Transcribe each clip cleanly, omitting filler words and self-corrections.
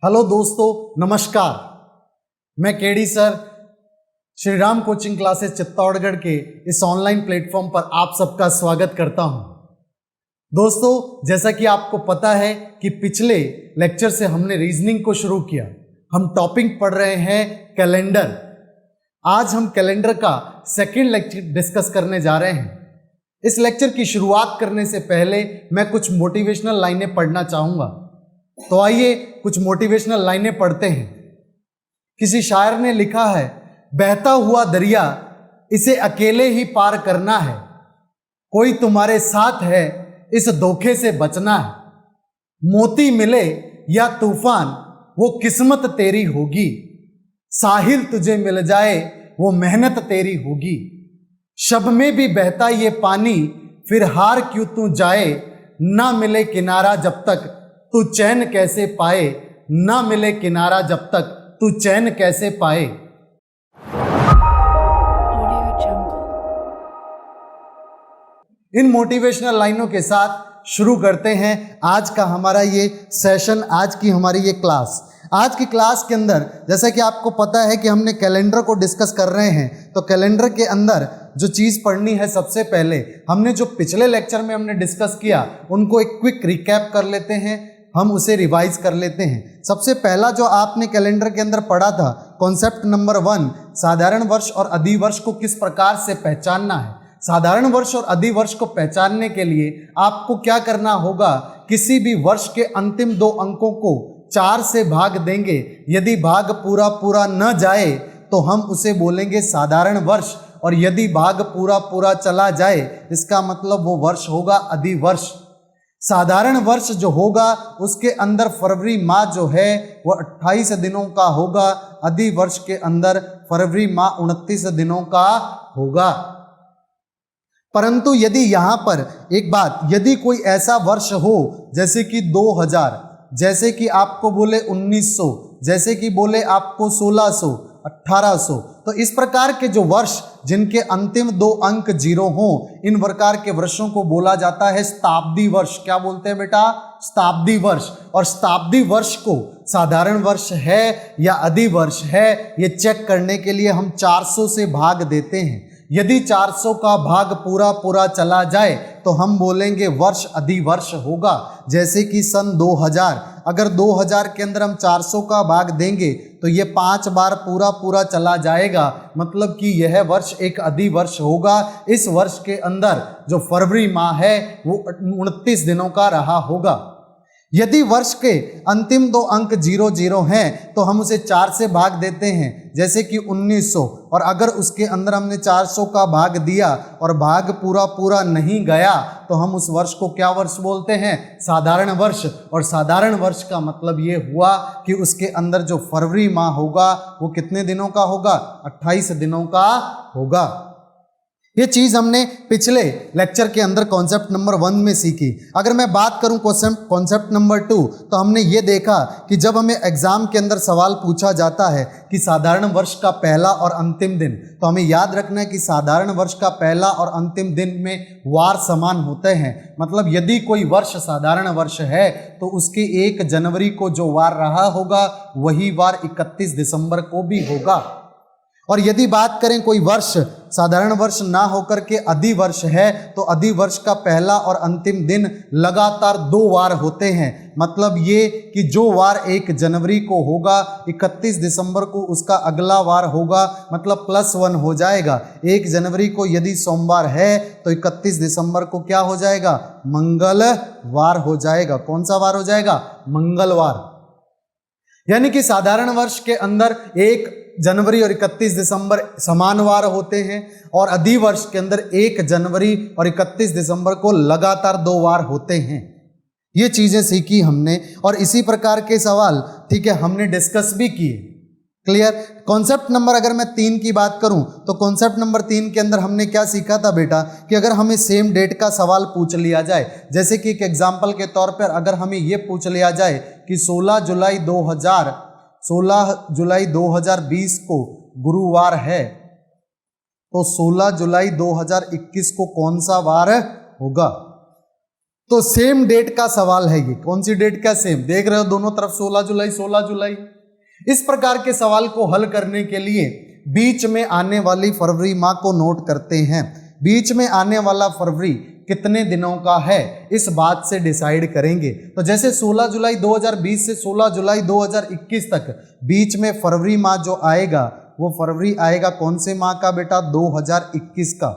Hello दोस्तों, नमस्कार। मैं KD sir Shri Ram coaching classes Chittorgarh के इस ऑनलाइन प्लेटफॉर्म पर आप सबका स्वागत करता हूं। दोस्तों, जैसा कि आपको पता है कि पिछले लेक्चर से हमने रीजनिंग को शुरू किया। हम टॉपिक पढ़ रहे हैं कैलेंडर। आज हम कैलेंडर का सेकंड लेक्चर डिस्कस करने जा रहे हैं। इस लेक्चर की शुरुआत करने से पहले मैं कुछ मोटिवेशनल लाइनें पढ़ना चाहूंगा। तो आइए कुछ मोटिवेशनल लाइनें पढ़ते हैं। किसी शायर ने लिखा है, बहता हुआ दरिया इसे अकेले ही पार करना है, कोई तुम्हारे साथ है इस धोखे से बचना है। मोती मिले या तूफान वो किस्मत तेरी होगी, साहिल तुझे मिल जाए वो मेहनत तेरी होगी। शब में भी बहता ये पानी फिर हार क्यों तू जाए, ना मिले किनारा जब तक तू चैन कैसे पाए, ना मिले किनारा जब तक तू चैन कैसे पाए। इन मोटिवेशनल लाइनों के साथ शुरू करते हैं आज का हमारा ये सेशन, आज की हमारी ये क्लास। आज की क्लास के अंदर जैसा कि आपको पता है कि हमने कैलेंडर को डिस्कस कर रहे हैं, तो कैलेंडर के अंदर जो चीज़ पढ़नी है, सबसे पहले हमने जो पिछले लेक्चर में हमने डिस्कस किया उनको एक क्विक रिकैप कर लेते हैं, हम उसे रिवाइज कर लेते हैं। सबसे पहला जो आपने कैलेंडर के अंदर पढ़ा था, कॉन्सेप्ट नंबर 1, साधारण वर्ष और अधिवर्ष को किस प्रकार से पहचानना है। साधारण वर्ष और अधिवर्ष को पहचानने के लिए आपको क्या करना होगा, किसी भी वर्ष के अंतिम 2 अंकों को 4 से भाग देंगे। यदि भाग पूरा पूरा न जाए तो हम उसे बोलेंगे साधारण वर्ष, और यदि भाग पूरा पूरा चला जाए इसका मतलब वो वर्ष होगा अधिवर्ष। साधारण वर्ष जो होगा उसके अंदर फरवरी माह जो है वो 28 दिनों का होगा, अधिवर्ष के अंदर फरवरी माह 29 दिनों का होगा। परंतु यदि यहाँ पर एक बात, यदि कोई ऐसा वर्ष हो जैसे कि 2000, जैसे कि आपको बोले 1900, जैसे कि बोले आपको 1600, 1800, तो इस प्रकार के जो वर्ष जिनके अंतिम 2 अंक 0 हों, इन प्रकार के वर्षों को बोला जाता है शताब्दी वर्ष। क्या बोलते हैं बेटा? शताब्दी वर्ष। और शताब्दी वर्ष को साधारण वर्ष है या अधिवर्ष है, ये चेक करने के लिए हम 400 से भाग देते हैं। यदि 400 का भाग पूरा पूरा चला जाए तो हम बोलेंगे वर्ष अधिवर्ष होगा। जैसे कि सन 2000, अगर 2000 के अंदर हम 400 का भाग देंगे तो ये 5 बार पूरा पूरा चला जाएगा, मतलब कि यह वर्ष एक अधिवर्ष होगा। इस वर्ष के अंदर जो फरवरी माह है वो 29 दिनों का रहा होगा। यदि वर्ष के अंतिम 2 अंक 00 हैं तो हम उसे 4 से भाग देते हैं, जैसे कि 1900, और अगर उसके अंदर हमने 400 का भाग दिया और भाग पूरा पूरा नहीं गया तो हम उस वर्ष को क्या वर्ष बोलते हैं? साधारण वर्ष। और साधारण वर्ष का मतलब ये हुआ कि उसके अंदर जो फरवरी माह होगा वो कितने दिनों का होगा? 28 दिनों का होगा। ये चीज हमने पिछले लेक्चर के अंदर कॉन्सेप्ट नंबर 1 में सीखी। अगर मैं बात करूं कॉन्सेप्ट नंबर 2, तो हमने ये देखा कि जब हमें एग्जाम के अंदर सवाल पूछा जाता है कि साधारण वर्ष का पहला और अंतिम दिन, तो हमें याद रखना है कि साधारण वर्ष का पहला और अंतिम दिन में वार समान होते हैं। मतलब यदि कोई वर्ष साधारण वर्ष है तो उसके 1 जनवरी को जो वार रहा होगा वही वार 31 दिसंबर को भी होगा। और यदि बात करें कोई वर्ष साधारण वर्ष ना होकर के अधिवर्ष है तो अधिवर्ष का पहला और अंतिम दिन लगातार 2 वार होते हैं। मतलब ये कि जो वार 1 जनवरी को होगा 31 दिसंबर को उसका अगला वार होगा, मतलब +1 हो जाएगा। 1 जनवरी को यदि सोमवार है तो 31 दिसंबर को क्या हो जाएगा? मंगलवार हो जाएगा। कौन सा वार हो जाएगा? मंगलवार। यानी कि साधारण वर्ष के अंदर 1 जनवरी और 31 दिसंबर समान वार होते हैं, और अधिवर्ष के अंदर 1 जनवरी और 31 दिसंबर को लगातार 2 वार होते हैं। ये चीजें सीखी हमने, और इसी प्रकार के सवाल, ठीक है, हमने डिस्कस भी किए। क्लियर? कॉन्सेप्ट नंबर अगर मैं 3 की बात करूं तो कॉन्सेप्ट नंबर 3 के अंदर हमने क्या सीखा था बेटा, कि अगर हमें सेम डेट का सवाल पूछ लिया जाए, जैसे कि एक एग्जाम्पल के तौर पर अगर हमें ये पूछ लिया जाए कि 16 जुलाई 2020 को गुरुवार है, तो 16 जुलाई 2021 को कौन सा वार होगा? तो सेम डेट का सवाल है ये। कौन सी डेट का सेम? देख रहे हो दोनों तरफ 16 जुलाई 16 जुलाई। इस प्रकार के सवाल को हल करने के लिए बीच में आने वाली फरवरी माह को नोट करते हैं। बीच में आने वाला फरवरी कितने दिनों का है, इस बात से डिसाइड करेंगे। तो जैसे 16 जुलाई 2020 से 16 जुलाई 2021 तक बीच में फरवरी माह जो आएगा, वो फरवरी आएगा कौन से माह का बेटा? 2021 का।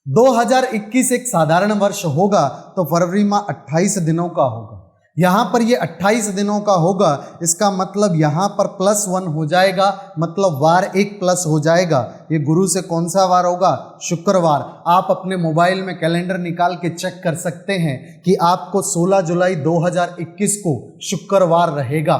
2021 एक साधारण वर्ष होगा तो फरवरी माह 28 दिनों का होगा। यहां पर ये 28 दिनों का होगा, इसका मतलब यहां पर +1 हो जाएगा, मतलब वार एक प्लस हो जाएगा। ये गुरु से कौन सा वार होगा? शुक्रवार। आप अपने मोबाइल में कैलेंडर निकाल के चेक कर सकते हैं कि आपको 16 जुलाई 2021 को शुक्रवार रहेगा।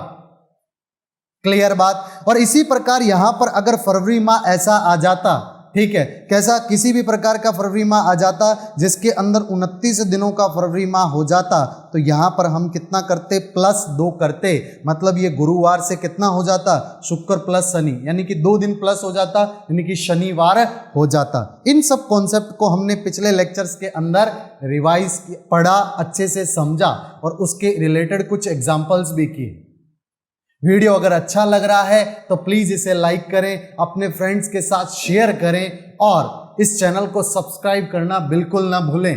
क्लियर बात? और इसी प्रकार यहां पर अगर फरवरी माह ऐसा आ जाता, ठीक है, कैसा? किसी भी प्रकार का फरवरी माह आ जाता जिसके अंदर 29 दिनों का फरवरी माह हो जाता, तो यहां पर हम कितना करते? +2 करते। मतलब ये गुरुवार से कितना हो जाता? शुक्र प्लस शनि, यानी कि 2 दिन प्लस हो जाता, यानी कि शनिवार हो जाता। इन सब कॉन्सेप्ट को हमने पिछले लेक्चर्स के अंदर रिवाइज पढ़ा, अच्छे से समझा और उसके रिलेटेड कुछ एग्जाम्पल्स भी किए। वीडियो अगर अच्छा लग रहा है तो प्लीज इसे लाइक करें, अपने फ्रेंड्स के साथ शेयर करें और इस चैनल को सब्सक्राइब करना बिल्कुल ना भूलें।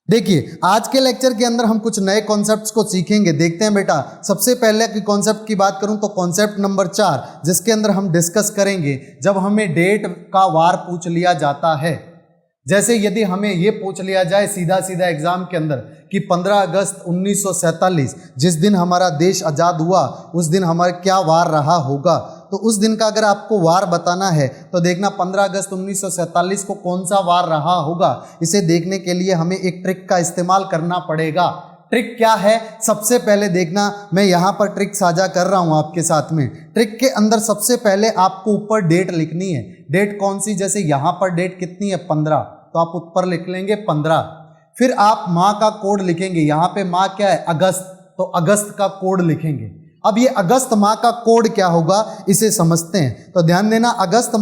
देखिए आज के लेक्चर के अंदर हम कुछ नए कॉन्सेप्ट्स को सीखेंगे। देखते हैं बेटा, सबसे पहले की कॉन्सेप्ट की बात करूं तो कॉन्सेप्ट नंबर 4, जिसके अंदर हम डिस्कस करेंगे जब हमें डेट का वार पूछ लिया जाता है। जैसे यदि हमें ये पूछ लिया जाए सीधा सीधा एग्जाम के अंदर कि 15 अगस्त 1947 जिस दिन हमारा देश आज़ाद हुआ, उस दिन हमारा क्या वार रहा होगा, तो उस दिन का अगर आपको वार बताना है तो देखना 15 अगस्त 1947 को कौन सा वार रहा होगा। इसे देखने के लिए हमें एक ट्रिक का इस्तेमाल करना पड़ेगा। ट्रिक क्या है? सबसे पहले देखना, मैं यहाँ पर ट्रिक साझा कर रहा हूँ आपके साथ में। ट्रिक के अंदर सबसे पहले आपको ऊपर डेट लिखनी है। डेट कौन सी? जैसे यहाँ पर डेट कितनी है? 15, तो आप ऊपर लिख लेंगे 15। फिर आप माह का कोड लिखेंगे। यहाँ पे माह क्या है? अगस्त, तो अगस्त का कोड लिखेंगे। अब ये अगस्त माह का कोड क्या होगा, इसे समझते हैं। तो ध्यान देना, अगस्त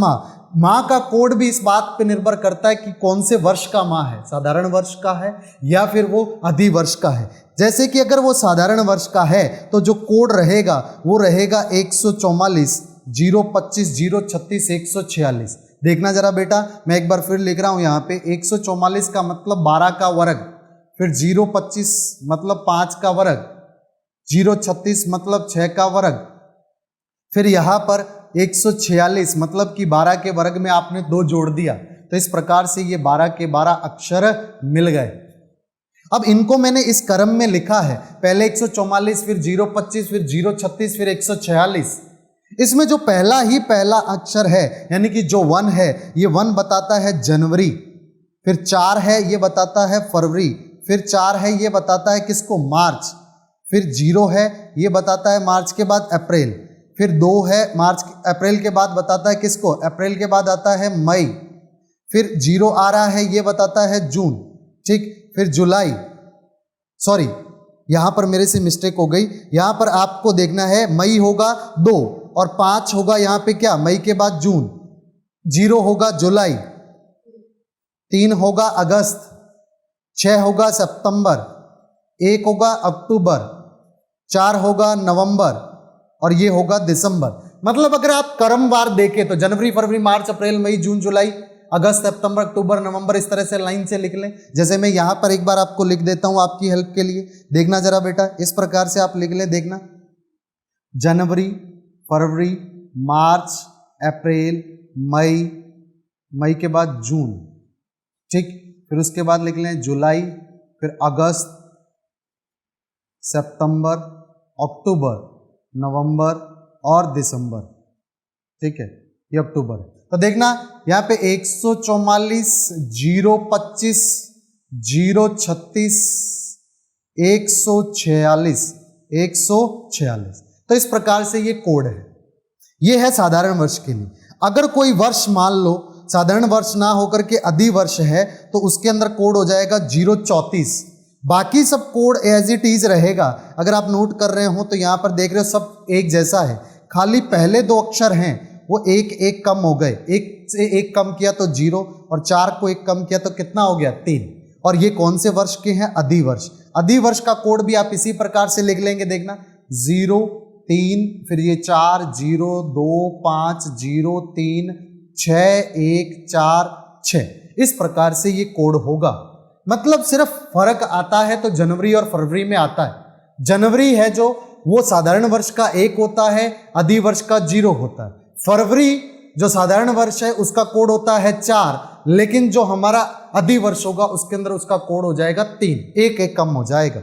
माह का कोड भी इस बात पे निर्भर करता है कि कौन से वर्ष का माह है, साधारण वर्ष का है या फिर वो अधिवर्ष का है। जैसे कि अगर वो साधारण वर्ष का है तो जो कोड रहेगा वो रहेगा 144 025 036 146। देखना जरा बेटा, मैं एक बार फिर लिख रहा हूं यहाँ पे 144 का मतलब 12 का वर्ग, फिर 025 मतलब 5 का वर्ग, 036 मतलब 6 का वर्ग, फिर यहाँ पर 146 मतलब कि 12 के वर्ग में आपने 2 जोड़ दिया, तो इस प्रकार से ये 12 के 12 अक्षर मिल गए। अब इनको मैंने इस क्रम में लिखा है, पहले 144 फिर 025 फिर 036 फिर 146। इसमें जो पहला अक्षर है यानी कि जो 1 है, ये 1 बताता है जनवरी, फिर 4 है ये बताता है फरवरी, फिर 4 है ये बताता है किसको? मार्च, फिर 0 है ये बताता है मार्च के बाद अप्रैल, फिर 2 है मार्च अप्रैल के बाद बताता है किसको? अप्रैल के बाद आता है मई, फिर 0 आ रहा है ये बताता है जून, ठीक, फिर जुलाई, सॉरी यहां पर मेरे से मिस्टेक हो गई, यहां पर आपको देखना है मई होगा 2 और 5 होगा यहां पे क्या? मई के बाद जून, 0 होगा जुलाई, 3 होगा अगस्त, 6 होगा सितंबर, 1 होगा अक्टूबर, 4 होगा नवंबर और ये होगा दिसंबर। मतलब अगर आप क्रमवार देखें तो जनवरी फरवरी मार्च अप्रैल मई जून जुलाई अगस्त सितंबर अक्टूबर नवंबर, इस तरह से लाइन से लिख लें। जैसे मैं यहां पर एक बार आपको लिख देता हूं आपकी हेल्प के लिए, देखना जरा बेटा, इस प्रकार से आप लिख लें। देखना, जनवरी फरवरी मार्च अप्रैल मई, मई के बाद जून, ठीक, फिर उसके बाद लिख लें जुलाई, फिर अगस्त, सितंबर, अक्टूबर, नवंबर और दिसंबर, ठीक है, ये अक्टूबर है। तो देखना यहाँ पे 144 025 036 146, तो इस प्रकार से ये कोड है। ये है साधारण वर्ष के लिए। अगर कोई वर्ष मान लो साधारण वर्ष ना होकर के अधिवर्ष है तो उसके अंदर कोड हो जाएगा 034। बाकी सब कोड एज इट इज रहेगा। अगर आप नोट कर रहे हो तो यहाँ पर देख रहे हो सब एक जैसा है, खाली पहले 2 अक्षर हैं वो एक कम हो गए। 1 से 1 कम किया तो 0 और 4 को 1 कम किया तो कितना हो गया? 3। और ये कौन से वर्ष के हैं? अधिवर्ष। अधिवर्ष का कोड भी आप इसी प्रकार से लिख लेंगे, देखना 0 3 फिर ये 4 0 2 5 0 3 6 1 4 6, इस प्रकार से ये कोड होगा। मतलब सिर्फ फर्क आता है तो जनवरी और फरवरी में आता है। जनवरी है जो वो साधारण वर्ष का 1 होता है, अधिवर्ष का 0 होता है। फरवरी जो साधारण वर्ष है उसका कोड होता है 4, लेकिन जो हमारा अधिवर्ष होगा उसके अंदर उसका कोड हो जाएगा 3, एक एक कम हो जाएगा।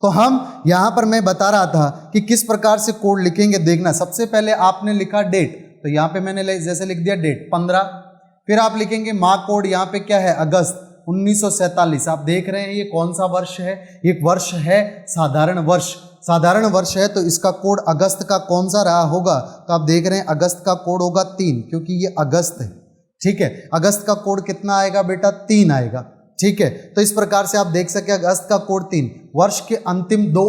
तो हम यहां पर मैं बता रहा था कि किस प्रकार से कोड लिखेंगे, देखना। सबसे पहले आपने लिखा डेट, तो यहां पे मैंने जैसे लिख दिया डेट 15, फिर आप लिखेंगे माह कोड, यहां पे क्या है? अगस्त 1947। आप देख रहे हैं ये कौन सा वर्ष है? ये वर्ष है साधारण वर्ष। साधारण वर्ष है तो इसका कोड अगस्त का कौन सा रहा होगा? तो आप देख रहे हैं अगस्त का कोड होगा 3, क्योंकि ये अगस्त है। ठीक है, अगस्त का कोड कितना आएगा बेटा? 3 आएगा। ठीक है, तो इस प्रकार से आप देख सके अगस्त का कोड 3। वर्ष के अंतिम 2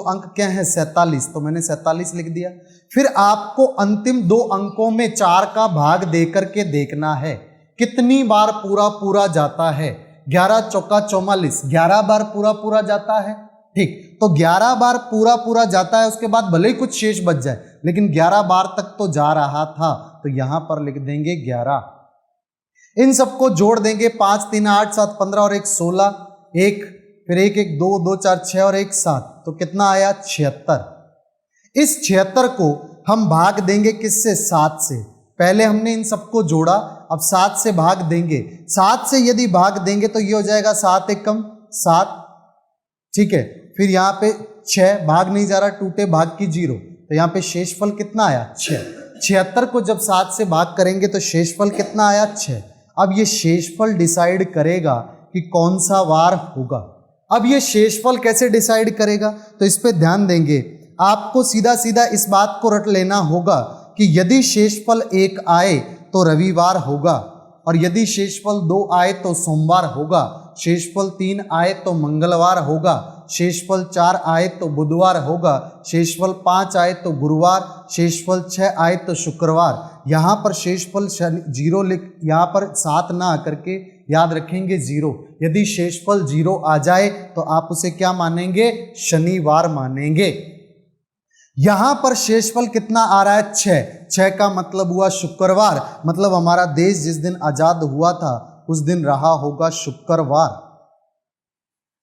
अंक क्या है? 47, तो मैंने 47 लिख दिया। फिर आपको अंतिम 2 अंकों में 4 का भाग दे करके देखना है कितनी बार पूरा जाता है। 11 चौका 44, 11 बार पूरा जाता है। ठीक, तो 11 बार पूरा जाता है, उसके बाद भले ही कुछ शेष बच जाए, लेकिन 11 बार तक तो जा रहा था, तो यहां पर लिख देंगे 11। इन सबको जोड़ देंगे, 5 3 8 7 15 और 1 16, 1 फिर 1 1 2 2 4 6 और 1 7, तो कितना आया? 76। इस 76 को हम भाग देंगे किससे? 7 से। पहले हमने इन सबको जोड़ा, अब 7 से भाग देंगे। 7 से यदि भाग देंगे तो ये हो जाएगा 7 एकम 7। ठीक है, फिर यहाँ पे 6 भाग नहीं जा रहा, टूटे भाग की 0, तो यहाँ पे शेषफल कितना आया? 6। 76 को जब 7 से भाग करेंगे तो शेषफल कितना आया? 6। अब ये शेषफल डिसाइड करेगा कि कौन सा वार होगा। अब ये शेषफल कैसे डिसाइड करेगा? तो इस पे ध्यान देंगे। आपको सीधा सीधा इस बात को रट लेना होगा कि यदि शेषफल 1 आए तो रविवार होगा, और यदि शेषफल 2 आए तो सोमवार होगा, शेषफल 3 आए तो मंगलवार होगा, शेषफल 4 आए तो बुधवार होगा, शेषफल 5 आए तो गुरुवार, शेषफल 6 आए तो शुक्रवार। यहाँ पर शेषफल 0 लिख, यहाँ पर 7 ना करके याद रखेंगे 0। यदि शेषफल 0 आ जाए तो आप उसे क्या मानेंगे? शनिवार मानेंगे। यहां पर शेषफल कितना आ रहा है? 6 का मतलब हुआ शुक्रवार, मतलब हमारा देश जिस दिन आजाद हुआ था उस दिन रहा होगा शुक्रवार।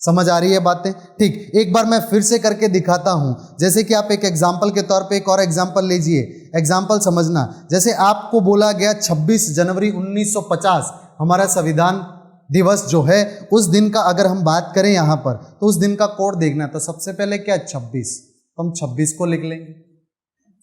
समझ आ रही है बातें? ठीक, एक बार मैं फिर से करके दिखाता हूं, जैसे कि आप एक एग्जाम्पल के तौर पे एक और एग्जाम्पल लीजिए। एग्जाम्पल समझना, जैसे आपको बोला गया 26 जनवरी 1950 हमारा संविधान दिवस जो है, उस दिन का अगर हम बात करें यहाँ पर, तो उस दिन का कोड देखना। तो सबसे पहले क्या? 26, तो हम 26 को लिख लेंगे।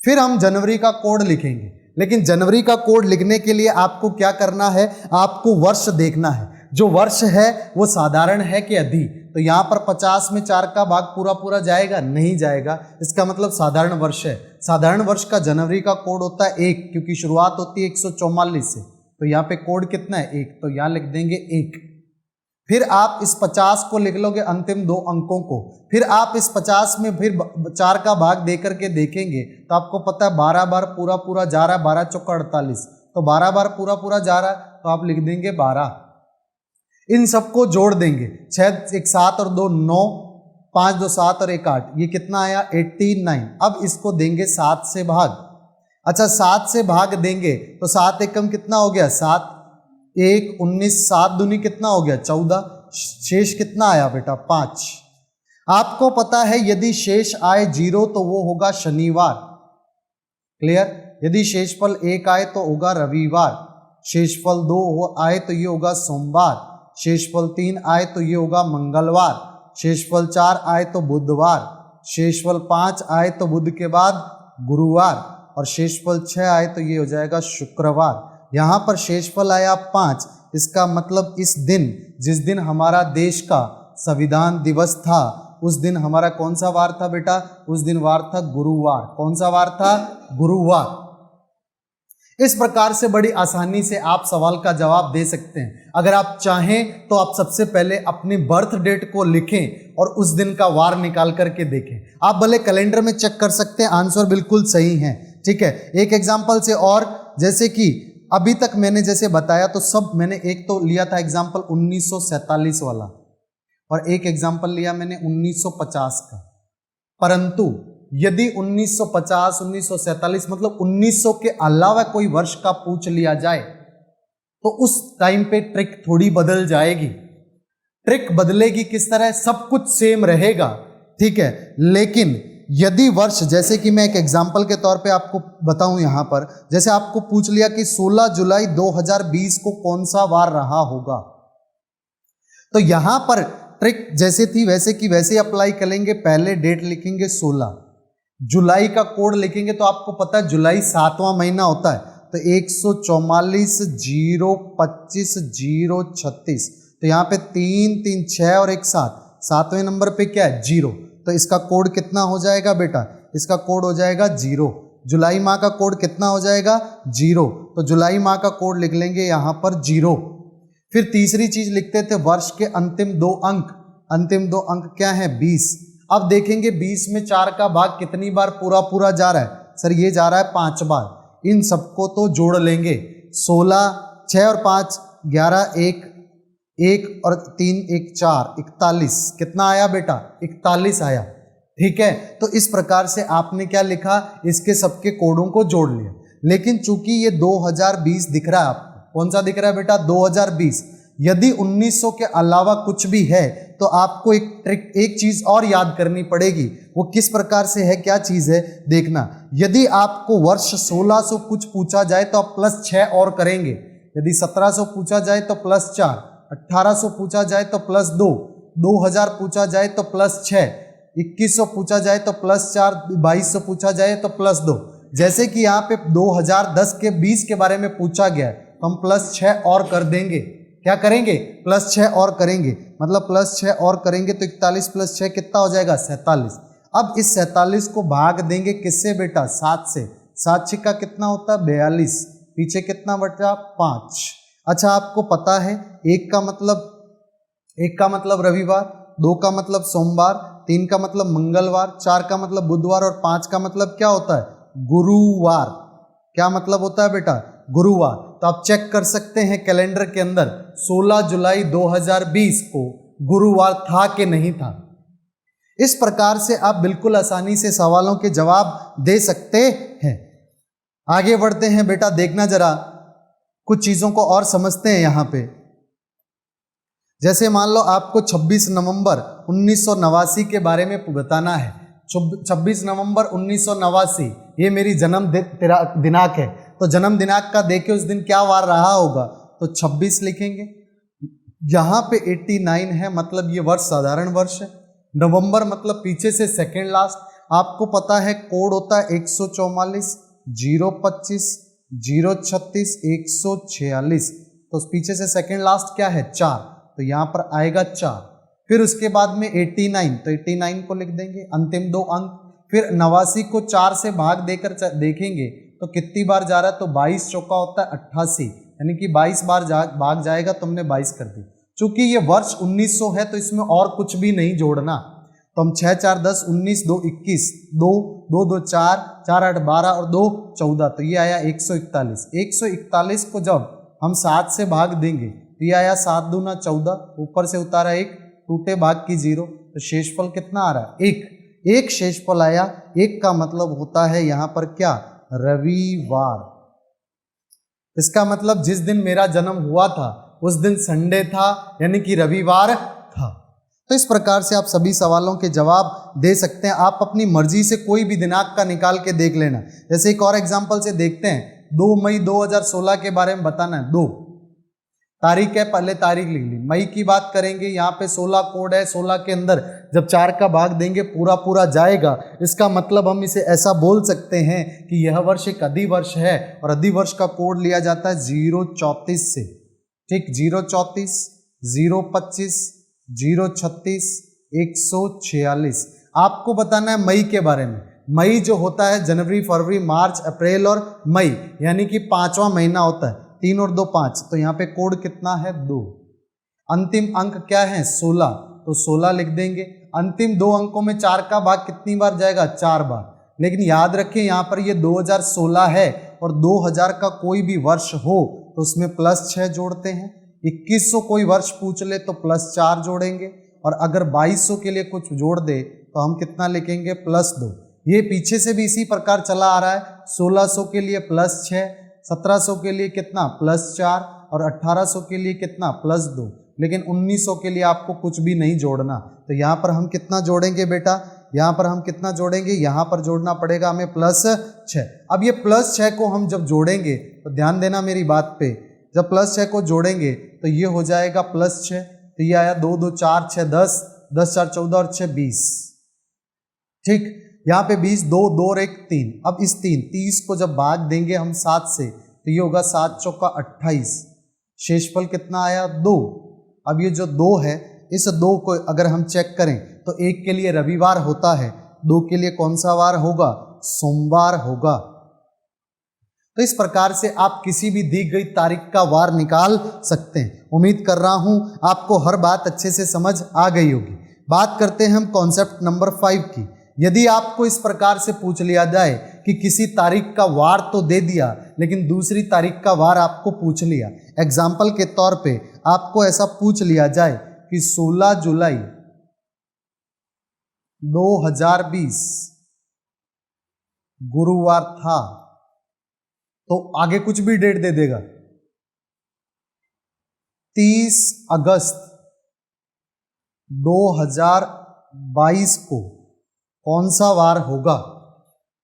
फिर हम जनवरी का कोड लिखेंगे, लेकिन जनवरी का कोड लिखने के लिए आपको क्या करना है? आपको वर्ष देखना है। जो वर्ष है वो साधारण है कि अधि? तो यहाँ पर 50 में 4 का भाग पूरा जाएगा? नहीं जाएगा। इसका मतलब साधारण वर्ष है। साधारण वर्ष का जनवरी का कोड होता है 1, क्योंकि शुरुआत होती है 144 से, तो यहाँ पे कोड कितना है? 1, तो यहाँ लिख देंगे 1। फिर आप इस 50 को लिख लोगे, अंतिम 2 अंकों को। फिर आप इस 50 में फिर 4 का भाग दे करके देखेंगे तो आपको पता है 12 बार पूरा जा रहा है, 12 चौका 48, तो 12 बार पूरा जा रहा है, तो आप लिख देंगे 12। इन सबको जोड़ देंगे, 6 1 7 और 2 9, 5 2 7 और 1 8, ये कितना आया? 89। अब इसको देंगे 7 से भाग। अच्छा, 7 से भाग देंगे तो 7 एकम कितना हो गया? 7 1 19, 7 दूनी कितना हो गया? 14। शेष कितना आया बेटा? 5। आपको पता है यदि शेष आए 0 तो वो होगा शनिवार। क्लियर? यदि शेषफल 1 आए तो होगा रविवार, शेषफल 2 आए तो ये होगा सोमवार, शेषफल 3 आए तो ये होगा मंगलवार, शेषफल 4 आए तो बुधवार, शेषफल 5 आए तो बुध के बाद गुरुवार, और शेषफल 6 आए तो ये हो जाएगा शुक्रवार। यहाँ पर शेषफल आया 5, इसका मतलब इस दिन, जिस दिन हमारा देश का संविधान दिवस था, उस दिन हमारा कौन सा वार था बेटा? उस दिन वार था गुरुवार। कौन सा वार था? गुरुवार। इस प्रकार से बड़ी आसानी से आप सवाल का जवाब दे सकते हैं। अगर आप चाहें तो आप सबसे पहले अपनी बर्थ डेट को लिखें और उस दिन का वार निकाल करके देखें। आप भले कैलेंडर में चेक कर सकते हैं, आंसर बिल्कुल सही है। ठीक है, एक एग्जांपल से और, जैसे कि अभी तक मैंने जैसे बताया तो सब मैंने एक तो लिया था एग्जाम्पल 1947 वाला और एक एग्जाम्पल लिया मैंने 1950 का। परंतु यदि 1950, 1947 मतलब 1900 के अलावा कोई वर्ष का पूछ लिया जाए तो उस टाइम पे ट्रिक थोड़ी बदल जाएगी। ट्रिक बदलेगी किस तरह? सब कुछ सेम रहेगा, ठीक है, लेकिन यदि वर्ष, जैसे कि मैं एक एग्जाम्पल के तौर पे आपको बताऊं यहां पर, जैसे आपको पूछ लिया कि 16 जुलाई 2020 को कौन सा वार रहा होगा, तो यहां पर ट्रिक जैसे थी वैसे की वैसे अप्लाई करेंगे। पहले डेट लिखेंगे 16, जुलाई का कोड लिखेंगे तो आपको पता है जुलाई 7वां महीना होता है, तो 144 025 036, तो यहाँ पे 3 3 6 और 1 7, 7वें नंबर पे क्या है? 0, तो इसका कोड कितना हो जाएगा बेटा? इसका कोड हो जाएगा 0। जुलाई माह का कोड कितना हो जाएगा? 0, तो जुलाई माह का कोड लिख लेंगे यहाँ पर 0। फिर तीसरी चीज लिखते थे वर्ष के अंतिम 2 अंक, अंतिम 2 अंक क्या है? 20। अब देखेंगे 20 में 4 का भाग कितनी बार पूरा पूरा जा रहा है? सर ये जा रहा है 5 बार। इन सबको तो जोड़ लेंगे, 16, 6 और 5 11, 1 और 3 1 4, 41। कितना आया बेटा? 41 आया, ठीक है। तो इस प्रकार से आपने क्या लिखा? इसके सबके कोडों को जोड़ लिया। लेकिन चूंकि ये 2020 दिख रहा है आपको, कौन सा दिख रहा है बेटा? 2020। यदि 1900 के अलावा कुछ भी है तो आपको एक चीज और याद करनी पड़ेगी। वो किस प्रकार से है, क्या चीज है देखना। यदि आपको वर्ष 1600 कुछ पूछा जाए तो आप +6 और करेंगे। यदि 1700 पूछा जाए तो +4, 1800 पूछा जाए तो +2, 2000 पूछा जाए तो +6, 2100 पूछा जाए तो +4, 2200 पूछा जाए तो +2। जैसे कि यहाँ पे 2010 के 20 के बारे में पूछा गया है तो हम +6 और कर देंगे। क्या करेंगे? +6 और करेंगे, मतलब +6 और करेंगे तो 41 + 6 कितना हो जाएगा? 47। अब इस 47 को भाग देंगे किससे बेटा? 7 से। 7 छिक्का कितना होता है? 42। पीछे कितना बचा? 5। अच्छा आपको पता है एक का मतलब रविवार, 2 का मतलब सोमवार, 3 का मतलब मंगलवार, 4 का मतलब बुधवार और 5 का मतलब क्या होता है? गुरुवार। क्या मतलब होता है बेटा? गुरुवार। तो आप चेक कर सकते हैं कैलेंडर के अंदर 16 जुलाई 2020 को गुरुवार था कि नहीं था। इस प्रकार से आप बिल्कुल आसानी से सवालों के जवाब दे सकते हैं। आगे बढ़ते हैं बेटा, देखना जरा कुछ चीजों को और समझते हैं यहां पे। जैसे मान लो आपको 26 नवंबर 1989 के बारे में बताना है। 26 नवंबर 1989 ये मेरी जन्म दिनांक है, तो जन्म दिनांक का देखे उस दिन क्या वार रहा होगा, तो 26 लिखेंगे। यहाँ पे 89 है, मतलब ये वर्ष साधारण वर्ष है। नवंबर मतलब पीछे से सेकेंड लास्ट। आपको पता है कोड होता है 144 025 036 146, तो पीछे से सेकेंड लास्ट क्या है? 4, तो यहाँ पर आएगा 4। फिर उसके बाद में 89, तो 89 को लिख देंगे, अंतिम 2 अंक। फिर 89 को 4 से भाग देकर देखेंगे तो कितनी बार जा रहा है, तो 22 चौका होता है 88, यानी कि 22 बार भाग जाएगा, तुमने 22 कर दी। चूंकि ये वर्ष 1900 है तो इसमें और कुछ भी नहीं जोड़ना, तो हम 6 4 10 19 2 21 2 2 2 4 4 8 12 और 2 14, तो ये आया 141। 141 को जब हम 7 से भाग देंगे तो ये आया 7 दूना 14, ऊपर से उतारा 1, टूटे भाग की 0, तो शेषफल कितना आ रहा है? 1 शेषफल आया। 1 का मतलब होता है यहाँ पर क्या? रविवार। इसका मतलब जिस दिन मेरा जन्म हुआ था उस दिन संडे था, यानी कि रविवार था। तो इस प्रकार से आप सभी सवालों के जवाब दे सकते हैं। आप अपनी मर्जी से कोई भी दिनांक का निकाल के देख लेना। जैसे एक और एग्जांपल से देखते हैं, 2 मई 2016 के बारे में बताना है। 2 तारीख है, पहले तारीख लिख ली। मई की बात करेंगे, यहाँ पे 16 कोड है। 16 के अंदर जब 4 का भाग देंगे पूरा पूरा जाएगा। इसका मतलब हम इसे ऐसा बोल सकते हैं कि यह वर्ष एक अधिवर्ष है और अधिवर्ष का कोड लिया जाता है 034 से। ठीक, 034 025 036 146। आपको बताना है मई के बारे में। मई जो होता है जनवरी फरवरी मार्च अप्रैल और मई, यानी कि 5वां महीना होता है। 3 और 2 5, तो यहाँ पे कोड कितना है? 2। अंतिम अंक क्या है? 16, तो 16 लिख देंगे। अंतिम 2 अंकों में 4 का भाग कितनी बार जाएगा? 4 बार। लेकिन याद रखें यहाँ पर ये 2016 है और 2000 का कोई भी वर्ष हो तो उसमें +6 जोड़ते हैं। 2100 कोई वर्ष पूछ ले तो +4 जोड़ेंगे, और अगर 2200 के लिए कुछ जोड़ दे तो हम कितना लिखेंगे +2। ये पीछे से भी इसी प्रकार चला आ रहा है। 1600 के लिए +6, 1700 के लिए कितना +4, और 1800 के लिए कितना +2। लेकिन 1900 के लिए आपको कुछ भी नहीं जोड़ना, तो यहाँ पर हम कितना जोड़ेंगे बेटा, यहाँ पर हम कितना जोड़ेंगे, यहाँ पर जोड़ना पड़ेगा हमें +6। अब ये +6 को हम जब जोड़ेंगे तो ध्यान देना मेरी बात पे, जब +6 को जोड़ेंगे तो ये हो जाएगा +6, तो ये आया 2 2 4 6 10, 10 4 14 और 6 20। ठीक, यहाँ पे 20, 2 2 और 1 3। अब इस 30 को जब भाग देंगे हम 7 से तो ये होगा 7 चौका 28, शेषफल कितना आया 2। अब ये जो 2 है, इस 2 को अगर हम चेक करें तो 1 के लिए रविवार होता है, 2 के लिए कौन सा वार होगा, सोमवार होगा। तो इस प्रकार से आप किसी भी दी गई तारीख का वार निकाल सकते हैं। उम्मीद कर रहा हूं आपको हर बात अच्छे से समझ आ गई होगी। बात करते हैं हम कॉन्सेप्ट नंबर 5 की। यदि आपको इस प्रकार से पूछ लिया जाए कि किसी तारीख का वार तो दे दिया लेकिन दूसरी तारीख का वार आपको पूछ लिया, एग्जाम्पल के तौर पे आपको ऐसा पूछ लिया जाए कि 16 जुलाई 2020 गुरुवार था, तो आगे कुछ भी डेट दे देगा। 30 अगस्त 2022 को कौन सा वार होगा।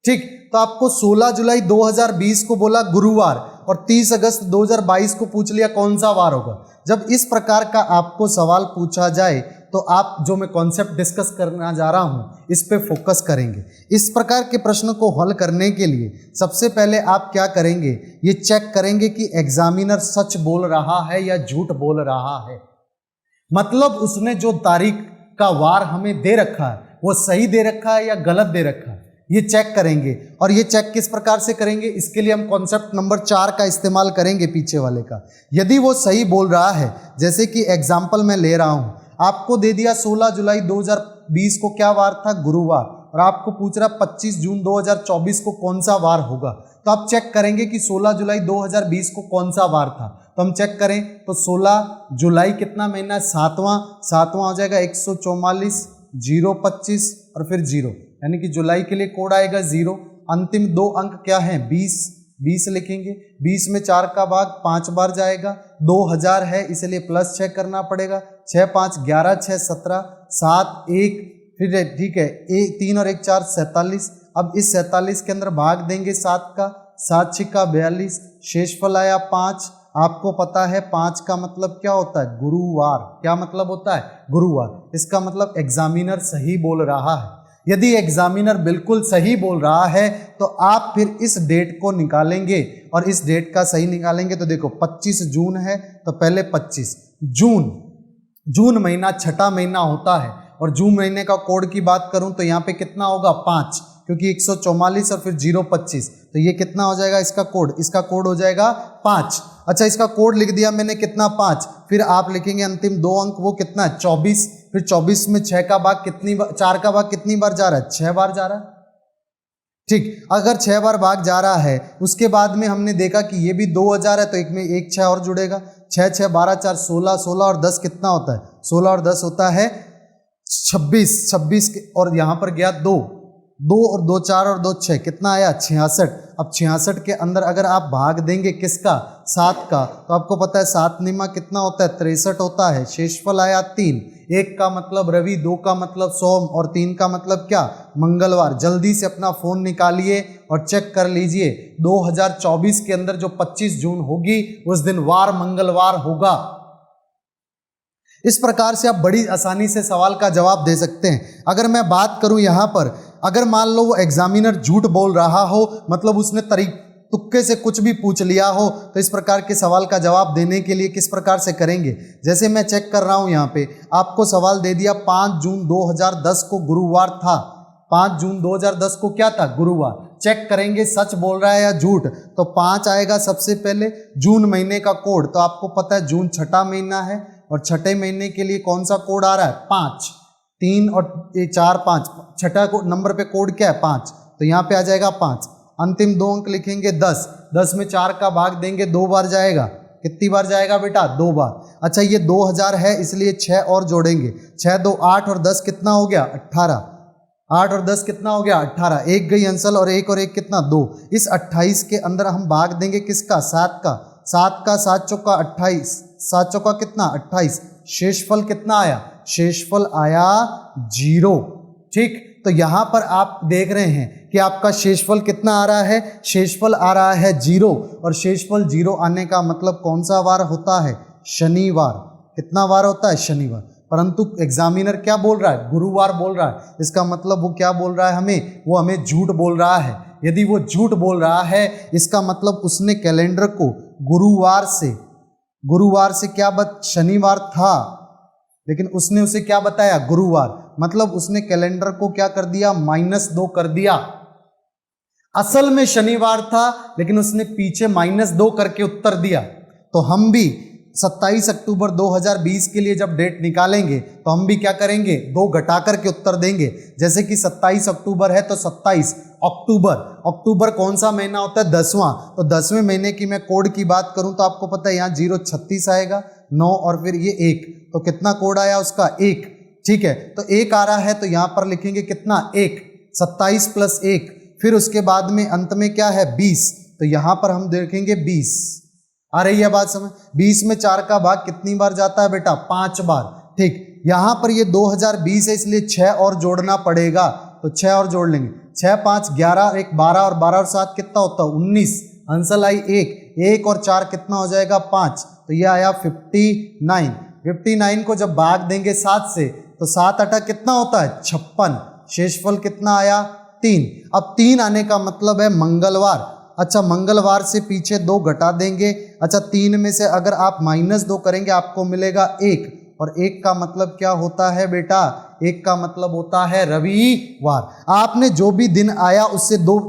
ठीक, तो आपको 16 जुलाई 2020 को बोला गुरुवार और 30 अगस्त 2022 को पूछ लिया कौन सा वार होगा। जब इस प्रकार का आपको सवाल पूछा जाए तो आप जो मैं कॉन्सेप्ट डिस्कस करना जा रहा हूं इस पे फोकस करेंगे। इस प्रकार के प्रश्न को हल करने के लिए सबसे पहले आप क्या करेंगे, ये चेक करेंगे कि एग्जामिनर सच बोल रहा है या झूठ बोल रहा है। मतलब उसने जो तारीख का वार हमें दे रखा है वो सही दे रखा है या गलत दे रखा है, ये चेक करेंगे। और ये चेक किस प्रकार से करेंगे, इसके लिए हम कॉन्सेप्ट नंबर 4 का इस्तेमाल करेंगे, पीछे वाले का। यदि वो सही बोल रहा है, जैसे कि एग्जाम्पल मैं ले रहा हूं, आपको दे दिया 16 जुलाई 2020 को क्या वार था, गुरुवार, और आपको पूछ रहा 25 जून 2024 को कौन सा वार होगा। तो आप चेक करेंगे कि 16 जुलाई 2020 को कौन सा वार था। तो हम चेक करें तो 16 जुलाई कितना महीना है, 7वां हो जाएगा 144, 025 और फिर 0, यानी कि जुलाई के लिए कोड आएगा 0। अंतिम 2 अंक क्या है, 20 लिखेंगे। 20 में 4 का भाग 5 बार जाएगा, 2000 है इसलिए +6 करना पड़ेगा। 6 5 11, 6 17, 7 1, फिर ठीक है 3 और 1 4, 47। अब इस 47 के अंदर भाग देंगे 7 का, 7 6 का 42, शेषफल आया 5। आपको पता है 5 का मतलब क्या होता है, गुरुवार। क्या मतलब होता है, गुरुवार। इसका मतलब एग्जामिनर सही बोल रहा है। यदि एग्जामिनर बिल्कुल सही बोल रहा है तो आप फिर इस डेट को निकालेंगे, और इस डेट का सही निकालेंगे तो देखो 25 जून है तो पहले 25 जून महीना छठा महीना होता है, और जून महीने का कोड की बात करूं तो यहाँ पे कितना होगा 5, क्योंकि 144 और फिर 025, तो ये कितना हो जाएगा इसका कोड हो जाएगा 5। अच्छा, इसका कोड लिख दिया मैंने कितना 5, फिर आप लिखेंगे अंतिम 2 अंक वो कितना है 24, फिर 24 में 4 का भाग कितनी बार जा रहा है, 6 बार जा रहा है। ठीक, अगर 6 बार भाग जा रहा है, उसके बाद में हमने देखा कि ये भी 2000 है तो एक में 1 6 और जुड़ेगा, 6 6 12 4 16, 16 और 10 कितना होता है, 16 और 10 होता है 26 और यहाँ पर गया 2 और 2 4 और 2 6, कितना आया 66। अब 66 के अंदर अगर आप भाग देंगे किसका, 7 का, तो आपको पता है 7 निमा कितना होता है 63 होता है। शेषफल आया 3, 1 का मतलब रवि, 2 का मतलब सोम और 3 का मतलब क्या, मंगलवार। जल्दी से अपना फोन निकालिए और चेक कर लीजिए 2024 के अंदर जो 25 जून होगी उस दिन वार मंगलवार होगा। इस प्रकार से आप बड़ी आसानी से सवाल का जवाब दे सकते हैं। अगर मैं बात करूं यहाँ पर, अगर मान लो वो एग्जामिनर झूठ बोल रहा हो, मतलब उसने तुक्के से कुछ भी पूछ लिया हो, तो इस प्रकार के सवाल का जवाब देने के लिए किस प्रकार से करेंगे। जैसे मैं चेक कर रहा हूं, यहाँ पे आपको सवाल दे दिया 5 जून 2010 को गुरुवार था, 5 जून 2010 को क्या था, गुरुवार। चेक करेंगे सच बोल रहा है या झूठ, तो 5 आएगा सबसे पहले। जून महीने का कोड तो आपको पता है जून छठा महीना है, और छठे महीने के लिए कौन सा कोड आ रहा है, 5, 3 और 4 5, छठा नंबर पे कोड क्या है 5, तो यहाँ पे आ जाएगा 5। अंतिम 2 अंक लिखेंगे 10, 10 में 4 का भाग देंगे 2 बार जाएगा। कितनी बार जाएगा बेटा? 2 बार। अच्छा ये 2000 है इसलिए 6 और जोड़ेंगे, 6 2 8 और 10 कितना हो गया? 18। 8 और 10 कितना हो गया? 18। एक गई अंसल और एक कितना? 2। इस 28 के अंदर हम भाग देंगे किसका? 7 का। 7 का 7 चौका 28, 7 चौका कितना? 28। शेषफल कितना आया? शेषफल आया 0। ठीक, तो यहां पर आप देख रहे हैं कि आपका शेषफल कितना आ रहा है? शेषफल आ रहा है 0, और शेषफल 0 आने का मतलब कौन सा वार होता है? शनिवार। कितना वार होता है? शनिवार। परंतु एग्जामिनर क्या बोल रहा है? गुरुवार बोल रहा है। इसका मतलब वो क्या बोल रहा है हमें? वो हमें झूठ बोल रहा है। यदि वो झूठ बोल रहा है इसका मतलब उसने कैलेंडर को गुरुवार से क्या शनिवार था, लेकिन उसने उसे क्या बताया? गुरुवार। मतलब उसने कैलेंडर को क्या कर दिया? -2 कर दिया। असल में शनिवार था लेकिन उसने पीछे -2 करके उत्तर दिया। तो हम भी 27 अक्टूबर 2020 के लिए जब डेट निकालेंगे तो हम भी क्या करेंगे? 2 घटा करके उत्तर देंगे। जैसे कि 27 अक्टूबर है तो 27 अक्टूबर कौन सा महीना होता है? 10वां। तो 10वें महीने की मैं कोड की बात करूं तो आपको पता है यहाँ 036 आएगा, 9 और फिर ये 1, तो कितना कोड आया उसका? 1। ठीक है, तो 1 आ रहा है तो यहाँ पर लिखेंगे कितना? 1। 27 + 1, फिर उसके बाद में अंत में क्या है? 20, तो यहाँ पर हम देखेंगे 20। आ रही है बात समझ? 20 में 4 का भाग कितनी बार जाता है बेटा? 5 बार। ठीक, यहाँ पर ये 2020 है इसलिए 6 और जोड़ना पड़ेगा, तो 6 और जोड़ लेंगे। 6 5 11, 1 12 और 12 और 7 कितना होता है? 19। आंसर आई 1 और 4 कितना हो जाएगा? 5, तो ये आया 59। 59 को जब भाग देंगे 7 से तो 7 8 कितना होता है? 56। शेषफल कितना आया? 3। अब 3 आने का मतलब है मंगलवार। अच्छा, मंगलवार से पीछे 2 घटा देंगे। अच्छा, 3 में से अगर आप -2 करेंगे आपको मिलेगा 1, और 1 का मतलब क्या होता है बेटा? 1 का मतलब होता है रविवार। आपने जो भी दिन आया उससे 2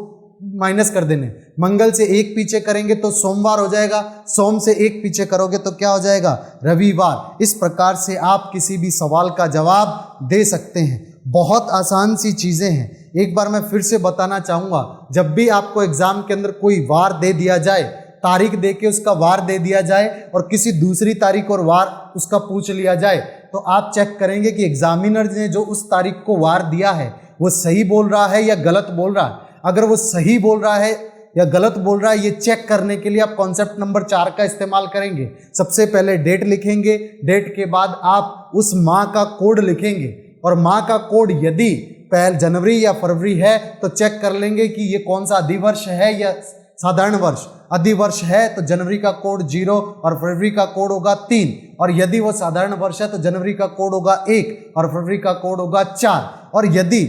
माइनस कर देने। मंगल से 1 पीछे करेंगे तो सोमवार हो जाएगा, सोम से 1 पीछे करोगे तो क्या हो जाएगा? रविवार। इस प्रकार से आप किसी भी सवाल का जवाब दे सकते हैं। बहुत आसान सी चीज़ें हैं। एक बार मैं फिर से बताना चाहूँगा, जब भी आपको एग्जाम के अंदर कोई वार दे दिया जाए, तारीख दे के उसका वार दे दिया जाए और किसी दूसरी तारीख और वार उसका पूछ लिया जाए, तो आप चेक करेंगे कि एग्जामिनर ने जो उस तारीख को वार दिया है वो सही बोल रहा है या गलत बोल रहा है। अगर वो सही बोल रहा है या गलत बोल रहा है ये चेक करने के लिए आप कॉन्सेप्ट नंबर 4 का इस्तेमाल करेंगे। सबसे पहले डेट लिखेंगे, डेट के बाद आप उस माह का कोड लिखेंगे, और माह का कोड यदि पहले जनवरी या फरवरी है तो चेक कर लेंगे कि ये कौन सा अधिवर्ष है या साधारण वर्ष। अधिवर्ष है तो जनवरी का कोड 0 और फरवरी का कोड होगा 3, और यदि वो साधारण वर्ष है तो जनवरी का कोड होगा 1 और फरवरी का कोड होगा 4। और यदि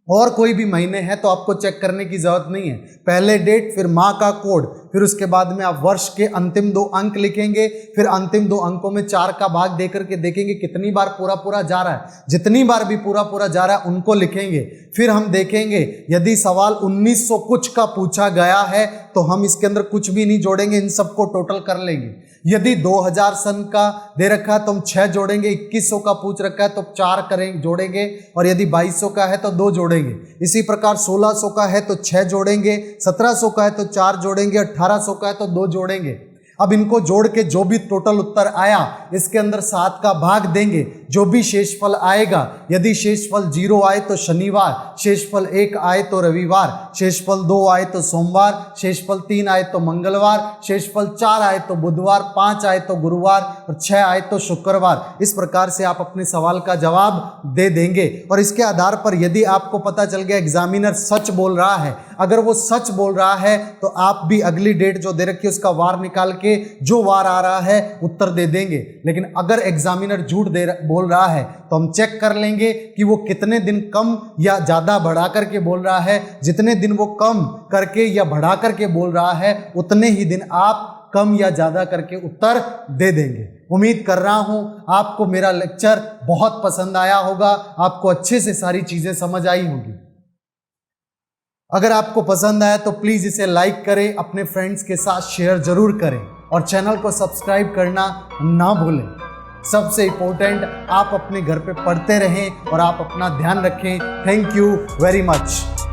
और कोई भी महीने हैं तो आपको चेक करने की जरूरत नहीं है। पहले डेट, फिर माह का कोड, फिर उसके बाद में आप वर्ष के अंतिम 2 अंक लिखेंगे, फिर अंतिम 2 अंकों में 4 का भाग देकर के देखेंगे कितनी बार पूरा जा रहा है। जितनी बार भी पूरा जा रहा है उनको लिखेंगे। फिर हम देखेंगे यदि सवाल 1900 कुछ का पूछा गया है तो हम इसके अंदर कुछ भी नहीं जोड़ेंगे, इन सबको टोटल कर लेंगे। यदि 2000 सन का दे रखा है तो हम 6 जोड़ेंगे, 2100 का पूछ रखा है तो 4 जोड़ेंगे, और यदि 2200 का है तो 2 जोड़ेंगे। इसी प्रकार 1600 का है तो 6 जोड़ेंगे, 1700 का है तो 4 जोड़ेंगे, 1800 का है तो 2 जोड़ेंगे। अब इनको जोड़ के जो भी टोटल उत्तर आया इसके अंदर 7 का भाग देंगे, जो भी शेषफल आएगा, यदि शेषफल 0 आए तो शनिवार, शेषफल 1 आए तो रविवार, शेषफल 2 आए तो सोमवार, शेषफल 3 आए तो मंगलवार, शेषफल 4 आए तो बुधवार, 5 आए तो गुरुवार और 6 आए तो शुक्रवार। इस प्रकार से आप अपने सवाल का जवाब दे देंगे। और इसके आधार पर यदि आपको पता चल गया एग्जामिनर सच बोल रहा है, अगर वो सच बोल रहा है तो आप भी अगली डेट जो दे रखी है उसका वार निकाल के जो वार आ रहा है उत्तर दे देंगे। लेकिन अगर एग्जामिनर झूठ बोल रहा है तो हम चेक कर लेंगे कि वो कितने दिन कम या ज़्यादा बढ़ा करके बोल रहा है। जितने दिन वो कम करके या बढ़ा करके बोल रहा है उतने ही दिन आप कम या ज़्यादा करके उत्तर दे देंगे। उम्मीद कर रहा हूं आपको मेरा लेक्चर बहुत पसंद आया होगा, आपको अच्छे से सारी चीज़ें समझ आई होंगी। अगर आपको पसंद आया तो प्लीज़ इसे लाइक करें, अपने फ्रेंड्स के साथ शेयर जरूर करें और चैनल को सब्सक्राइब करना ना भूलें। सबसे इम्पोर्टेंट, आप अपने घर पे पढ़ते रहें और आप अपना ध्यान रखें। Thank you very much.